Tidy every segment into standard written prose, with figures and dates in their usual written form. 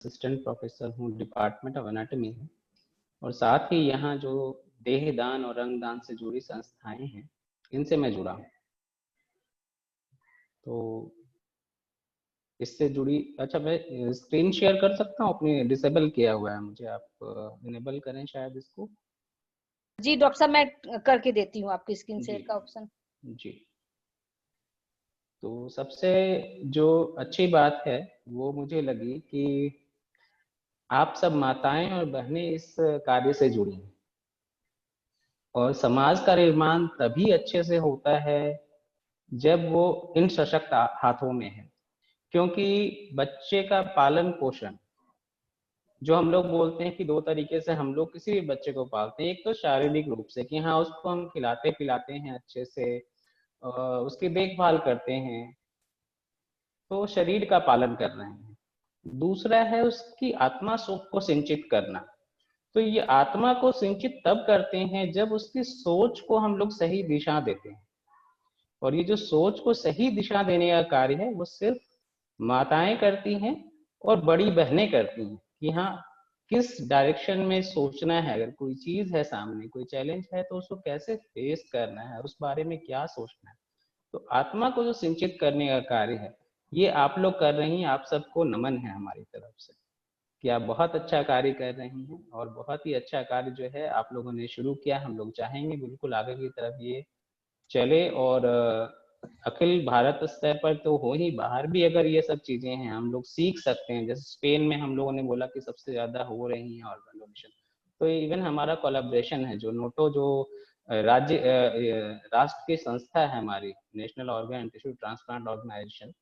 Assistant professor हूँ department of anatomy में, और साथ ही यहाँ जो देहदान और रंगदान से जुड़ी संस्थाएं हैं इनसे मैं जुड़ा हूँ। तो इससे जुड़ी, अच्छा मैं स्क्रीन शेयर कर सकता हूँ अपनी? डिसेबल किया हुआ है मुझे, आप इनेबल करें शायद इसको। जी डॉक्टर साहब, मैं करके देती हूँ आपकी स्क्रीन शेयर का ऑप्शन। जी, तो सबसे जो अच्छी बात है वो मुझे लगी कि आप सब माताएं और बहनें इस कार्य से जुड़ी हैं, और समाज का निर्माण तभी अच्छे से होता है जब वो इन सशक्त हाथों में है। क्योंकि बच्चे का पालन पोषण, जो हम लोग बोलते हैं कि दो तरीके से हम लोग किसी भी बच्चे को पालते हैं। एक तो शारीरिक रूप से कि हाँ उसको हम खिलाते पिलाते हैं अच्छे से, उसकी देखभाल करते हैं, तो शरीर का पालन कर रहे हैं। दूसरा है उसकी आत्मा सुख को सिंचित करना। तो ये आत्मा को सिंचित तब करते हैं जब उसकी सोच को हम लोग सही दिशा देते हैं, और ये जो सोच को सही दिशा देने का कार्य है वो सिर्फ माताएं करती हैं और बड़ी बहनें करती हैं कि हाँ किस डायरेक्शन में सोचना है। अगर कोई चीज है सामने, कोई चैलेंज है, तो उसको कैसे फेस करना है, उस बारे में क्या सोचना है। तो आत्मा को जो सिंचित करने का कार्य है ये आप लोग कर रही हैं। आप सबको नमन है हमारी तरफ से कि आप बहुत अच्छा कार्य कर रही हैं, और बहुत ही अच्छा कार्य जो है आप लोगों ने शुरू किया। हम लोग चाहेंगे बिल्कुल आगे की तरफ ये चले, और अखिल भारत स्तर पर तो हो ही, बाहर भी अगर ये सब चीजें हैं हम लोग सीख सकते हैं। जैसे स्पेन में हम लोगों ने बोला कि सबसे ज्यादा हो रही हैं ऑर्गन डोनेशन, तो इवन हमारा कोलैबोरेशन है जो नोटो, जो राष्ट्र की संस्था है हमारी, national organ and tissue transplant organisation,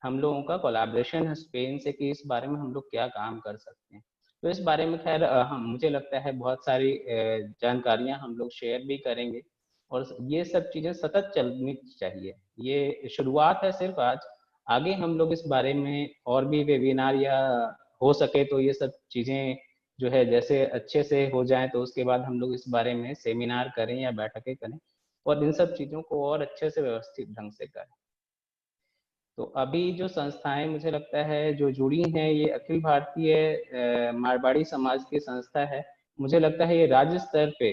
हम लोगों का कोलैबोरेशन है स्पेन से कि इस बारे में हम लोग क्या काम कर सकते हैं। तो इस बारे में खैर हम, मुझे लगता है बहुत सारी जानकारियां हम लोग शेयर भी करेंगे, और ये सब चीजें सतत चलनी चाहिए। ये शुरुआत है सिर्फ आज, आगे हम लोग इस बारे में और भी वेबिनार, या हो सके तो ये सब चीजें जो है जैसे अच्छे से हो जाए तो उसके बाद हम लोग इस बारे में सेमिनार करें या बैठकें करें, और इन सब चीजों को और अच्छे से व्यवस्थित ढंग से करें। तो अभी जो संस्थाएं मुझे लगता है जो जुड़ी हैं, ये अखिल भारतीय मारवाड़ी समाज की संस्था है। मुझे लगता है ये राज्य स्तर पे,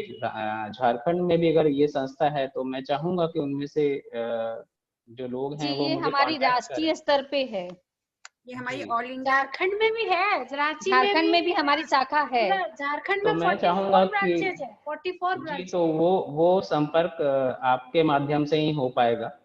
झारखंड में भी अगर ये संस्था है तो मैं चाहूंगा कि उनमें से जो लोग जी हैं वो ये मुझे हमारी कांटेक्ट करें। राष्ट्रीय स्तर पे है। ये हमारी ऑल इंडिया, झारखंड में भी है, रांची झारखंड में भी हमारी शाखा है। झारखंड तो में मैं चाहूंगा 44 कि ब्रांचेज है, 44 जी, ब्रांचेज। तो वो संपर्क आपके माध्यम से ही हो पाएगा,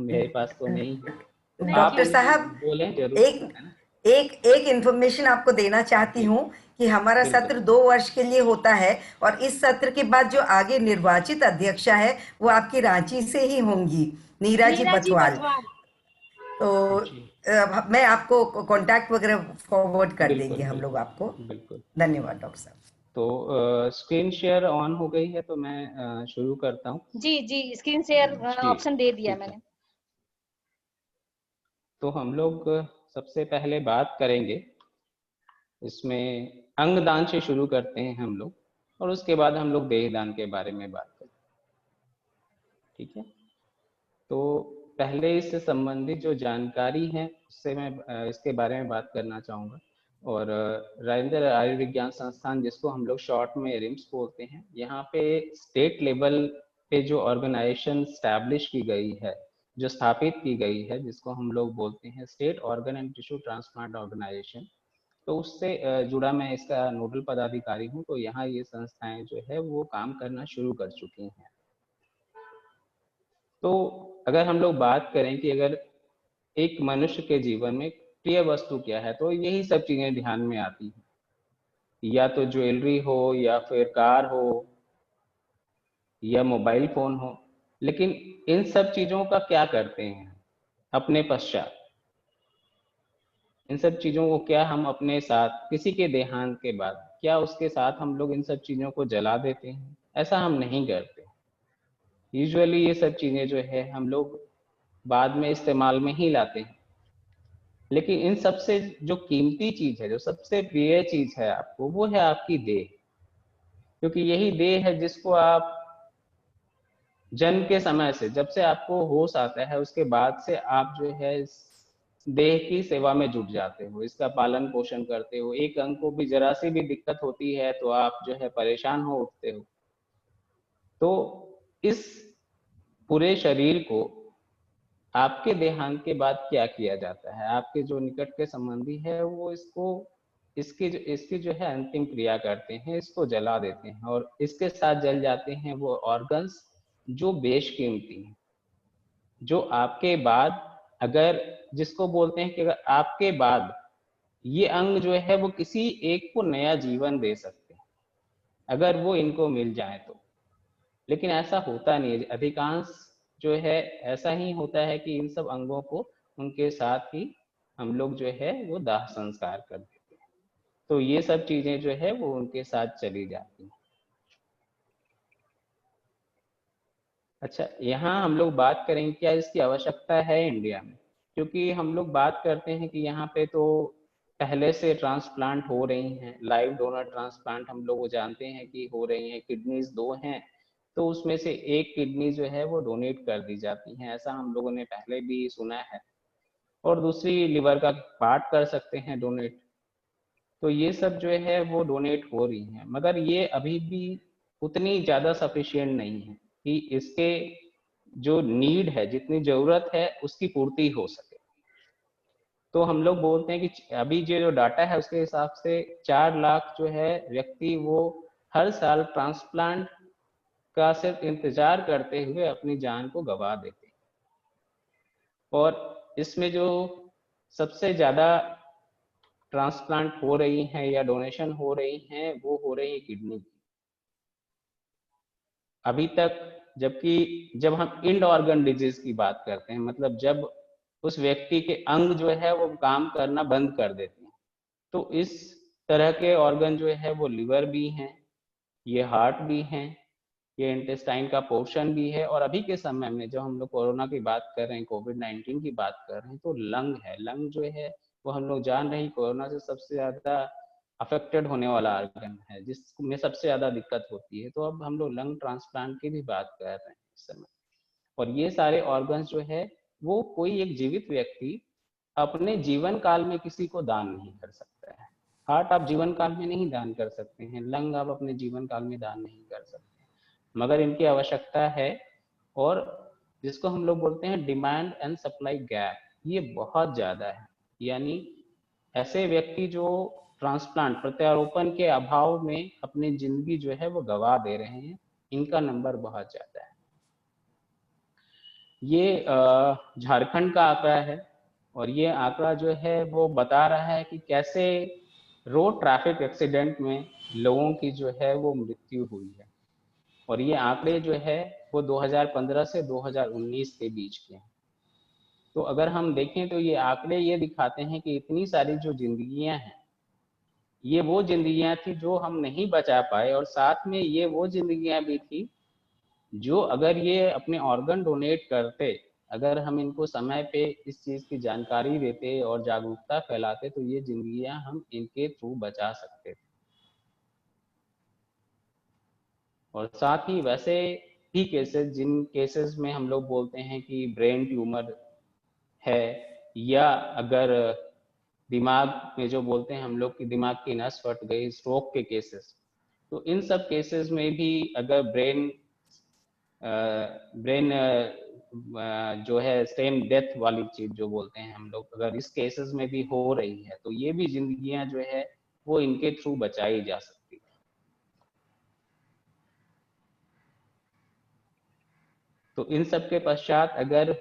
मेरे पास तो नहीं है। तो आप डॉक्टर साहब, बोलें जरूर, एक है ना? एक इंफॉर्मेशन आपको देना चाहती हूँ कि हमारा बिल्कुल। सत्र 2 वर्ष के लिए होता है, और इस सत्र के बाद जो आगे निर्वाचित अध्यक्षा है वो आपकी रांची से ही होंगी, नीरा जी बथवाल। तो जी, मैं आपको कांटेक्ट वगैरह फॉरवर्ड कर बिल्कुल देंगे हम लोग बिल्कुल आपको। बिल्कुल। धन्यवाद डॉक्टर साहब। तो स्क्रीन शेयर ऑन हो गई है, तो मैं शुरू करता हूँ। जी जी स्क्रीन शेयर जी, ऑप्शन दे दिया ठीक है। मैंने। तो हम लोग सबसे पहले बात करेंगे, इसमें अंगदान से शुरू करते हैं हम लोग, और उसके बाद हम लोग देहदान के बारे में बात करें, ठीक है? तो पहले इससे संबंधित जो जानकारी है उससे मैं इसके बारे में बात करना चाहूँगा। और राजेंद्र आयुर्विज्ञान संस्थान, जिसको हम लोग शॉर्ट में रिम्स बोलते हैं, यहाँ पे स्टेट लेवल पे जो ऑर्गेनाइजेशन स्टैब्लिश की गई है, जो स्थापित की गई है, जिसको हम लोग बोलते हैं state organ and tissue transplant organisation, तो उससे जुड़ा मैं इसका नोडल पदाधिकारी हूँ। तो यहाँ ये संस्थाएं जो है वो काम करना शुरू कर चुकी हैं। तो अगर हम लोग बात करें कि अगर एक मनुष्य के जीवन में प्रिय वस्तु क्या है, तो यही सब चीजें ध्यान में आती हैं, या तो ज्वेलरी हो, या फिर कार हो, या मोबाइल फोन हो। लेकिन इन सब चीजों का क्या करते हैं अपने पश्चात? इन सब चीजों को क्या हम अपने साथ, किसी के देहांत के बाद क्या उसके साथ हम लोग इन सब चीजों को जला देते हैं? ऐसा हम नहीं करते। यूजुअली ये सब चीजें जो है हम लोग बाद में इस्तेमाल में ही लाते हैं। लेकिन इन सबसे जो कीमती चीज है, जो सबसे प्रिय चीज है आपको, वो है आपकी देह। क्योंकि यही देह है जिसको आप जन्म के समय से, जब से आपको होश आता है उसके बाद से आप जो है देह की सेवा में जुट जाते हो, इसका पालन पोषण करते हो। एक अंग को भी जरा सी भी दिक्कत होती है तो आप जो है परेशान हो उठते हो। तो इस पूरे शरीर को आपके देहांत के बाद क्या किया जाता है, आपके जो निकट के संबंधी है वो इसकी जो है अंतिम क्रिया करते हैं, इसको जला देते हैं और इसके साथ जल जाते हैं वो ऑर्गन्स जो बेशकीमती हैं, जो आपके बाद, अगर जिसको बोलते हैं कि अगर आपके बाद ये अंग जो है वो किसी एक को नया जीवन दे सकते हैं अगर वो इनको मिल जाए तो। लेकिन ऐसा होता नहीं है, अधिकांश जो है ऐसा ही होता है कि इन सब अंगों को उनके साथ ही हम लोग जो है वो दाह संस्कार कर देते हैं। तो ये सब चीजें जो है वो उनके साथ चली जाती हैं। अच्छा, यहाँ हम लोग बात करेंगे क्या इसकी आवश्यकता है इंडिया में, क्योंकि हम लोग बात करते हैं कि यहाँ पे तो पहले से ट्रांसप्लांट हो रही हैं, लाइव डोनर ट्रांसप्लांट हम लोग वो जानते हैं कि हो रही हैं। किडनीज 2 हैं तो उसमें से एक किडनी जो है वो डोनेट कर दी जाती है, ऐसा हम लोगों ने पहले भी सुना है, और दूसरी लिवर का पार्ट कर सकते हैं डोनेट। तो ये सब जो है वो डोनेट हो रही हैं, मगर ये अभी भी उतनी ज्यादा सफिशिएंट नहीं है कि इसके जो नीड है, जितनी जरूरत है उसकी पूर्ति हो सके। तो हम लोग बोलते हैं कि अभी जो डाटा है उसके हिसाब से 4 लाख जो है व्यक्ति वो हर साल ट्रांसप्लांट का सिर्फ इंतजार करते हुए अपनी जान को गंवा देते हैं। और इसमें जो सबसे ज्यादा ट्रांसप्लांट हो रही हैं या डोनेशन हो रही हैं वो हो रही है किडनी की अभी तक। जबकि जब हम इंड ऑर्गन डिजीज की बात करते हैं, मतलब जब उस व्यक्ति के अंग जो है वो काम करना बंद कर देते हैं, तो इस तरह के ऑर्गन जो है वो लिवर भी हैं, ये हार्ट भी हैं, ये इंटेस्टाइन का पोर्शन भी है, और अभी के समय में जब हम लोग कोरोना की बात कर रहे हैं, कोविड-19 की बात कर रहे हैं, तो लंग है। लंग जो है वो हम लोग जान रहे हैं कोरोना से सबसे ज्यादा अफेक्टेड होने वाला ऑर्गन है, जिसमें सबसे ज्यादा दिक्कत होती है। तो अब हम लोग लंग ट्रांसप्लांट की भी बात कर रहे हैं इस समय। और ये सारे ऑर्गन्स जो है वो कोई एक जीवित व्यक्ति अपने जीवन काल में किसी को दान नहीं कर सकता है। हार्ट आप जीवन काल में नहीं दान कर सकते हैं, लंग आप अपने जीवन काल में दान नहीं कर सकते, मगर इनकी आवश्यकता है। और जिसको हम लोग बोलते हैं डिमांड एंड सप्लाई गैप, ये बहुत ज्यादा है। यानी ऐसे व्यक्ति जो ट्रांसप्लांट प्रत्यारोपण के अभाव में अपनी जिंदगी जो है वो गंवा दे रहे हैं, इनका नंबर बहुत ज्यादा है। ये झारखंड का आंकड़ा है, और ये आंकड़ा जो है वो बता रहा है कि कैसे रोड ट्रैफिक एक्सीडेंट में लोगों की जो है वो मृत्यु हुई है। और ये आंकड़े जो है वो 2015 से 2019 के बीच के हैं। तो अगर हम देखें तो ये आंकड़े ये दिखाते हैं कि इतनी सारी जो जिंदगियां हैं, ये वो जिंदगियां थी जो हम नहीं बचा पाए, और साथ में ये वो जिंदगियां भी थी जो अगर ये अपने ऑर्गन डोनेट करते, अगर हम इनको समय पे इस चीज की जानकारी देते और जागरूकता फैलाते, तो ये जिंदगियां हम इनके थ्रू बचा सकते थे। और साथ ही वैसे ही केसेस, जिन केसेस में हम लोग बोलते हैं कि ब्रेन ट्यूमर है, या अगर दिमाग में जो बोलते हैं हम लोग कि दिमाग की नस फट गई, स्ट्रोक के केसेस, तो इन सब केसेस में भी अगर ब्रेन जो है स्टेम डेथ वाली चीज जो बोलते हैं हम लोग, अगर इस केसेस में भी हो रही है, तो ये भी जिंदगियां जो है वो इनके थ्रू बचाई जा सकती है। तो इन सब के पश्चात अगर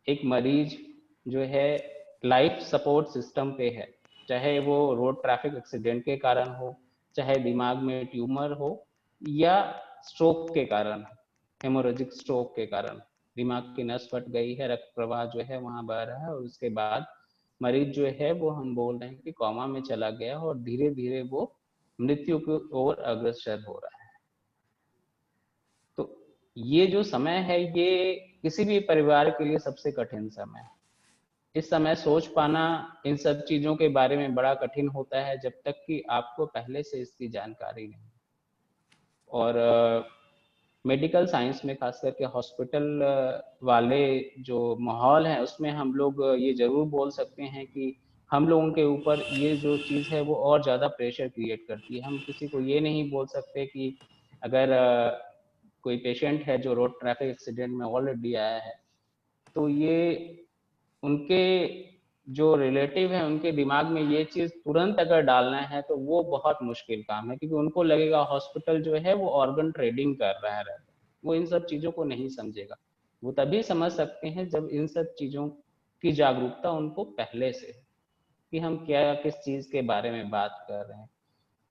एक मरीज जो है लाइफ सपोर्ट सिस्टम पे है, चाहे वो रोड ट्रैफिक एक्सीडेंट के कारण हो, चाहे दिमाग में ट्यूमर हो, या स्ट्रोक के कारण, हेमोरेजिक स्ट्रोक के कारण दिमाग की नस फट गई है, रक्त प्रवाह जो है वहां बह रहा है, और उसके बाद मरीज जो है वो हम बोल रहे हैं कि कोमा में चला गया और धीरे धीरे वो मृत्यु की ओर अग्रसर हो रहा है। तो ये जो समय है ये किसी भी परिवार के लिए सबसे कठिन समय है। इस समय सोच पाना इन सब चीजों के बारे में बड़ा कठिन होता है जब तक कि आपको पहले से इसकी जानकारी नहीं। और मेडिकल साइंस में खास करके हॉस्पिटल वाले जो माहौल है उसमें हम लोग ये जरूर बोल सकते हैं कि हम लोगों के ऊपर ये जो चीज़ है वो और ज़्यादा प्रेशर क्रिएट करती है। हम किसी को ये नहीं बोल सकते कि अगर कोई पेशेंट है जो रोड ट्रैफिक एक्सीडेंट में ऑलरेडी आया है तो ये उनके जो रिलेटिव है उनके दिमाग में ये चीज तुरंत अगर डालना है तो वो बहुत मुश्किल काम है, क्योंकि उनको लगेगा हॉस्पिटल जो है वो ऑर्गन ट्रेडिंग कर रहा है। वो इन सब चीजों को नहीं समझेगा। वो तभी समझ सकते हैं जब इन सब चीजों की जागरूकता उनको पहले से है कि हम क्या किस चीज के बारे में बात कर रहे हैं।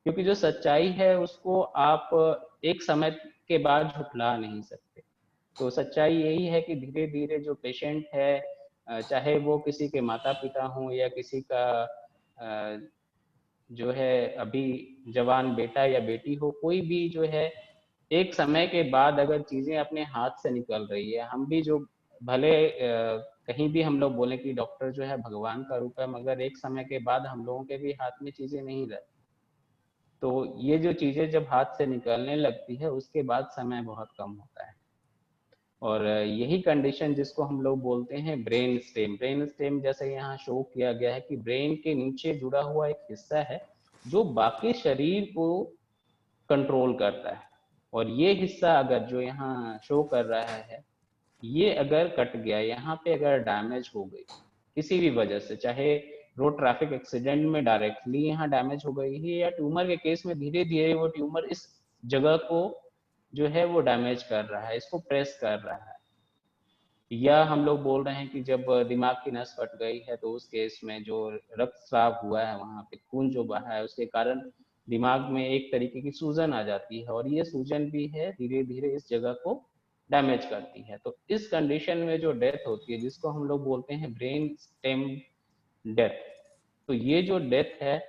क्योंकि जो सच्चाई है उसको आप एक समय के बाद झुठला नहीं सकते। तो सच्चाई यही है कि धीरे धीरे जो पेशेंट है, चाहे वो किसी के माता पिता हों या किसी का जो है अभी जवान बेटा या बेटी हो, कोई भी जो है एक समय के बाद अगर चीजें अपने हाथ से निकल रही है, हम भी जो भले कहीं भी हम लोग बोले कि डॉक्टर जो है भगवान का रूप है, मगर एक समय के बाद हम लोगों के भी हाथ में चीजें नहीं रहती। तो ये जो चीजें जब हाथ से निकलने लगती है उसके बाद समय बहुत कम होता है। और यही कंडीशन जिसको हम लोग बोलते हैं ब्रेन स्टेम। ब्रेन स्टेम जैसे यहाँ शो किया गया है कि ब्रेन के नीचे जुड़ा हुआ एक हिस्सा है जो बाकी शरीर को कंट्रोल करता है। और ये हिस्सा अगर जो यहाँ शो कर रहा है ये अगर कट गया, यहाँ पे अगर डैमेज हो गई किसी भी वजह से, चाहे रोड ट्रैफिक एक्सीडेंट में डायरेक्टली यहाँ डैमेज हो गई है या ट्यूमर के केस में धीरे धीरे वो ट्यूमर इस जगह को जो है वो डैमेज कर रहा है, इसको प्रेस कर रहा है। या हम लोग बोल रहे हैं कि जब दिमाग की नस फट गई है तो उस केस में जो रक्तस्राव हुआ है, वहां पे खून जो बहा है उसके कारण दिमाग में एक तरीके की सूजन आ जाती है और ये सूजन भी है धीरे धीरे इस जगह को डैमेज करती है। तो इस कंडीशन में जो डेथ होती है जिसको हम लोग बोलते हैं ब्रेन स्टेम डेथ, तो ये जो डेथ है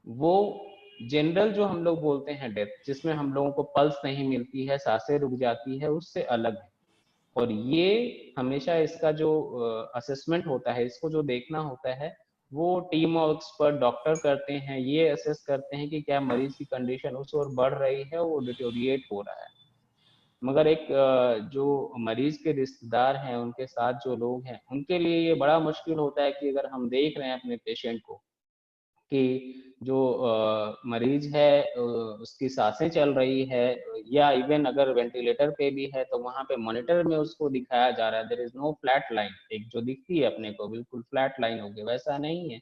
वो जनरल जो हम लोग बोलते हैं डेथ जिसमें हम लोगों को पल्स नहीं मिलती है, सांसें रुक जाती है, उससे अलग है। और ये हमेशा इसका जो असेसमेंट होता है, इसको जो देखना होता है, वो टीम ऑफ एक्सपर्ट डॉक्टर करते हैं। ये असेस करते हैं कि क्या मरीज की कंडीशन उस ओर बढ़ रही है, वो डिटोरिएट हो रहा है। मगर एक जो मरीज के रिश्तेदार हैं, उनके साथ जो लोग हैं, उनके लिए ये बड़ा मुश्किल होता है कि अगर हम देख रहे हैं अपने पेशेंट को कि जो मरीज है उसकी सांसें चल रही है या इवन अगर वेंटिलेटर पे भी है तो वहां पे मॉनिटर में उसको दिखाया जा रहा है there is no flat line, एक जो दिखती है अपने को बिल्कुल फ्लैट लाइन होगी वैसा नहीं है।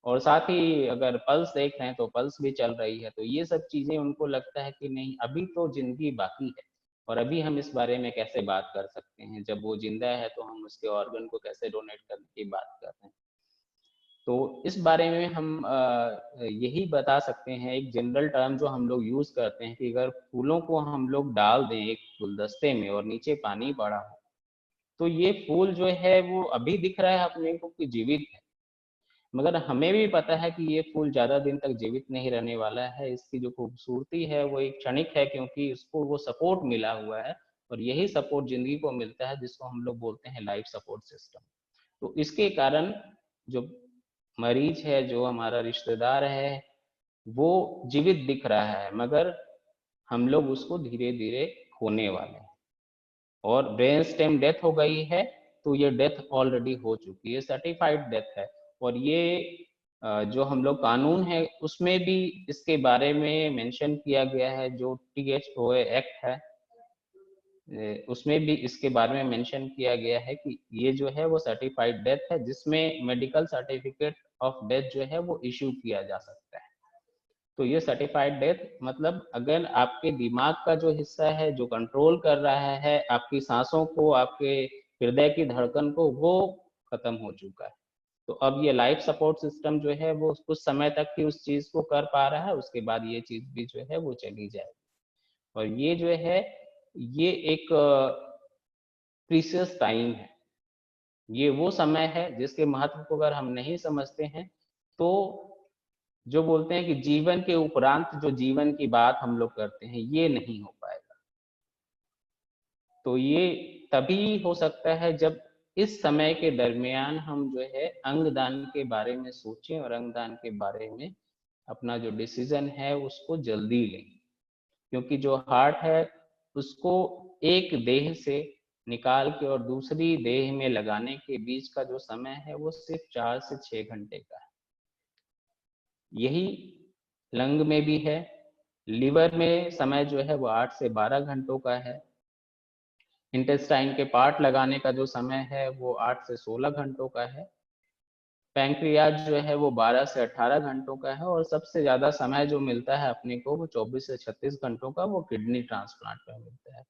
और साथ ही अगर पल्स देख रहे हैं तो पल्स भी चल रही है। तो ये सब चीजें उनको लगता है कि नहीं, अभी तो जिंदगी बाकी है और अभी हम इस बारे में कैसे बात कर सकते हैं, जब वो जिंदा है तो हम उसके ऑर्गन को कैसे डोनेट करने की बात कर रहे हैं। तो इस बारे में हम यही बता सकते हैं, एक जनरल टर्म जो हम लोग यूज करते हैं कि अगर फूलों को हम लोग डाल दें एक गुलदस्ते में और नीचे पानी पड़ा हो तो ये फूल जो है वो अभी दिख रहा है अपने को कि जीवित है, मगर हमें भी पता है कि ये फूल ज्यादा दिन तक जीवित नहीं रहने वाला है। इसकी जो खूबसूरती है वो एक क्षणिक है क्योंकि उसको वो सपोर्ट मिला हुआ है और यही सपोर्ट जिंदगी को मिलता है जिसको हम लोग बोलते हैं लाइफ सपोर्ट सिस्टम। तो इसके कारण जो मरीज है, जो हमारा रिश्तेदार है, वो जीवित दिख रहा है मगर हम लोग उसको धीरे धीरे खोने वाले हैं। और ब्रेन स्टेम डेथ हो गई है तो ये डेथ ऑलरेडी हो चुकी है, सर्टिफाइड डेथ है। और ये जो हम लोग कानून है उसमें भी इसके बारे में मेंशन किया गया है, जो THOA एक्ट है उसमें भी इसके बारे में मेंशन किया गया है कि ये जो है वो सर्टिफाइड डेथ है जिसमें मेडिकल सर्टिफिकेट ऑफ डेथ जो है वो इशू किया जा सकता है। तो ये सर्टिफाइड डेथ मतलब अगर आपके दिमाग का जो हिस्सा है जो कंट्रोल कर रहा है आपकी सांसों को, आपके हृदय की धड़कन को, वो खत्म हो चुका है। तो अब ये लाइफ सपोर्ट सिस्टम जो है वो कुछ समय तक ही उस चीज को कर पा रहा है, उसके बाद ये चीज भी जो है वो चली जाएगी। और ये जो है ये एक प्रीशियस टाइम है, ये वो समय है जिसके महत्व को अगर हम नहीं समझते हैं तो जो बोलते हैं कि जीवन के उपरांत जो जीवन की बात हम लोग करते हैं ये नहीं हो पाएगा। तो ये तभी हो सकता है जब इस समय के दरमियान हम जो है अंगदान के बारे में सोचें और अंगदान के बारे में अपना जो डिसीजन है उसको जल्दी लें। क्योंकि जो हार्ट है उसको एक देह से निकाल के और दूसरी देह में लगाने के बीच का जो समय है वो सिर्फ 4 से 6 घंटे का है। यही लंग में भी है। लीवर में समय जो है वो 8 से 12 घंटों का है। इंटेस्टाइन के पार्ट लगाने का जो समय है वो 8 से 16 घंटों का है। पैंक्रियाज जो है वो 12 से 18 घंटों का है। और सबसे ज्यादा समय जो मिलता है अपने को वो 24 से 36 घंटों का वो किडनी ट्रांसप्लांट में मिलता है।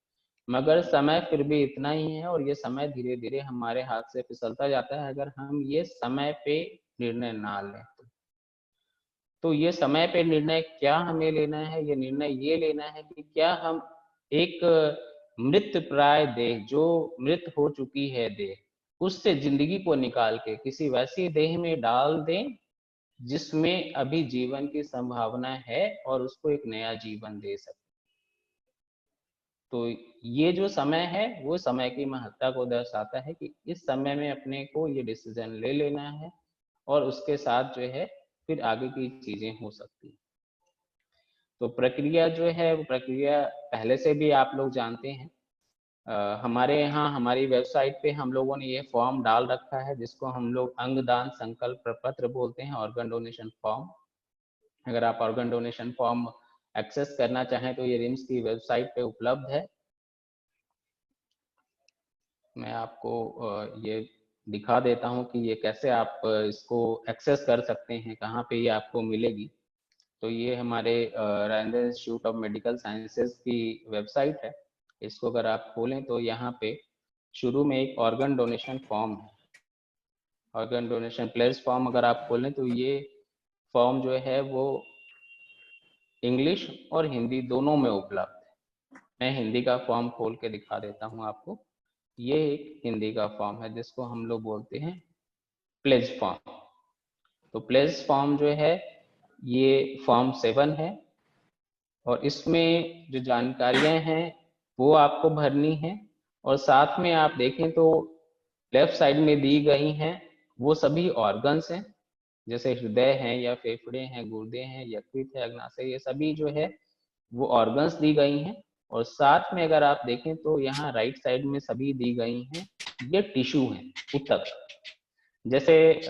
मगर समय फिर भी इतना ही है और ये समय धीरे धीरे हमारे हाथ से फिसलता जाता है अगर हम ये समय पे निर्णय ना लें तो ये समय पे निर्णय क्या हमें लेना है, ये निर्णय ये लेना है कि क्या हम एक मृत प्राय देह, जो मृत हो चुकी है देह, उससे जिंदगी को निकाल के किसी वैसी देह में डाल दें जिसमें अभी जीवन की संभावना है और उसको एक नया जीवन दे सके। तो ये जो समय है वो समय की महत्ता को दर्शाता है कि इस समय में अपने को ये डिसीजन ले लेना है और उसके साथ जो है फिर आगे की चीजें हो सकती है। तो प्रक्रिया जो है वो प्रक्रिया पहले से भी आप लोग जानते हैं। हमारे यहाँ हमारी वेबसाइट पे हम लोगों ने ये फॉर्म डाल रखा है जिसको हम लोग अंगदान संकल्प पत्र बोलते हैं, ऑर्गन डोनेशन फॉर्म। अगर आप ऑर्गन डोनेशन फॉर्म एक्सेस करना चाहें तो ये रिम्स की वेबसाइट पे उपलब्ध है। मैं आपको ये दिखा देता हूँ कि ये कैसे आप इसको एक्सेस कर सकते हैं, कहाँ पे ये आपको मिलेगी। तो ये हमारे Rajendra institute of medical sciences की वेबसाइट है। इसको अगर आप खोलें तो यहाँ पे शुरू में एक ऑर्गन डोनेशन फॉर्म है। ऑर्गन डोनेशन प्लेस फॉर्म अगर आप खोलें तो ये फॉर्म जो है वो इंग्लिश और हिंदी दोनों में उपलब्ध है। मैं हिंदी का फॉर्म खोल के दिखा देता हूँ आपको। ये एक हिंदी का फॉर्म है जिसको हम लोग बोलते हैं प्लेज फॉर्म। तो प्लेज फॉर्म जो है ये फॉर्म 7 है और इसमें जो जानकारियां हैं वो आपको भरनी है। और साथ में आप देखें तो लेफ्ट साइड में दी गई हैं वो सभी ऑर्गन्स हैं, जैसे हृदय है या फेफड़े हैं, गुर्दे हैं, यकृत है, अग्नाशय, ये सभी जो है वो ऑर्गन्स दी गई हैं। और साथ में अगर आप देखें तो यहाँ राइट साइड में सभी दी गई हैं ये टिश्यू हैं, ऊतक। जैसे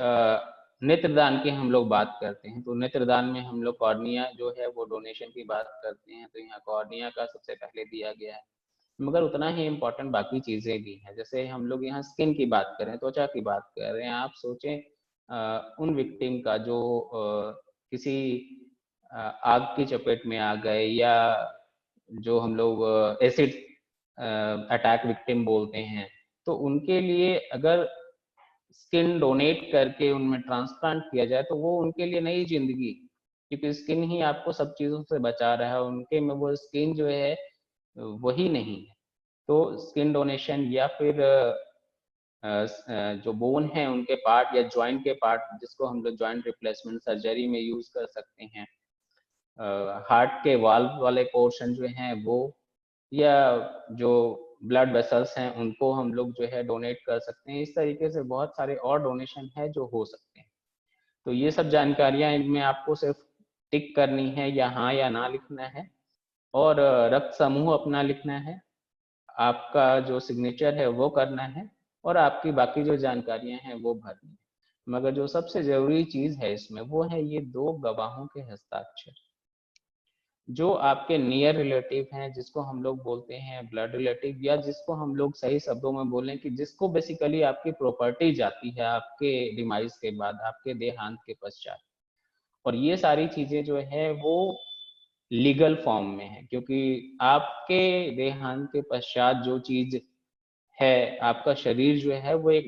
नेत्रदान की हम लोग बात करते हैं तो नेत्रदान में हम लोग कॉर्निया जो है वो डोनेशन की बात करते हैं, तो यहाँ कॉर्निया का सबसे पहले दिया गया है। मगर उतना ही इम्पोर्टेंट बाकी चीजें भी हैं। जैसे हम लोग यहाँ स्किन की बात करें, त्वचा की बात कर रहे हैं, आप सोचें उन विक्टिम का जो किसी आग की चपेट में आ गए या जो हम लोग एसिड अटैक विक्टिम बोलते हैं, तो उनके लिए अगर स्किन डोनेट करके उनमें ट्रांसप्लांट किया जाए तो वो उनके लिए नई जिंदगी, क्योंकि स्किन ही आपको सब चीजों से बचा रहा है। उनके में वो स्किन जो है वही नहीं है। तो स्किन डोनेशन या फिर जो बोन है उनके पार्ट या जॉइंट के पार्ट जिसको हम लोग जॉइंट रिप्लेसमेंट सर्जरी में यूज कर सकते हैं, हार्ट के वाल्व वाले पोर्शन जो हैं वो, या जो ब्लड वेसल्स हैं उनको हम लोग जो है डोनेट कर सकते हैं। इस तरीके से बहुत सारे और डोनेशन है जो हो सकते हैं। तो ये सब जानकारियां इनमें आपको सिर्फ टिक करनी है या हाँ या ना लिखना है और रक्त समूह अपना लिखना है, आपका जो सिग्नेचर है वो करना है और आपकी बाकी जो जानकारियां हैं वो भरनी है। मगर जो सबसे जरूरी चीज है इसमें वो है ये 2 गवाहों के हस्ताक्षर, जो आपके नियर रिलेटिव हैं, जिसको हम लोग बोलते हैं ब्लड रिलेटिव, या जिसको हम लोग सही शब्दों में बोलें कि जिसको बेसिकली आपकी प्रॉपर्टी जाती है आपके डिमाइस के बाद, आपके देहांत के पश्चात। और ये सारी चीजें जो है वो लीगल फॉर्म में है, क्योंकि आपके देहांत के पश्चात जो चीज है, आपका शरीर जो है वो एक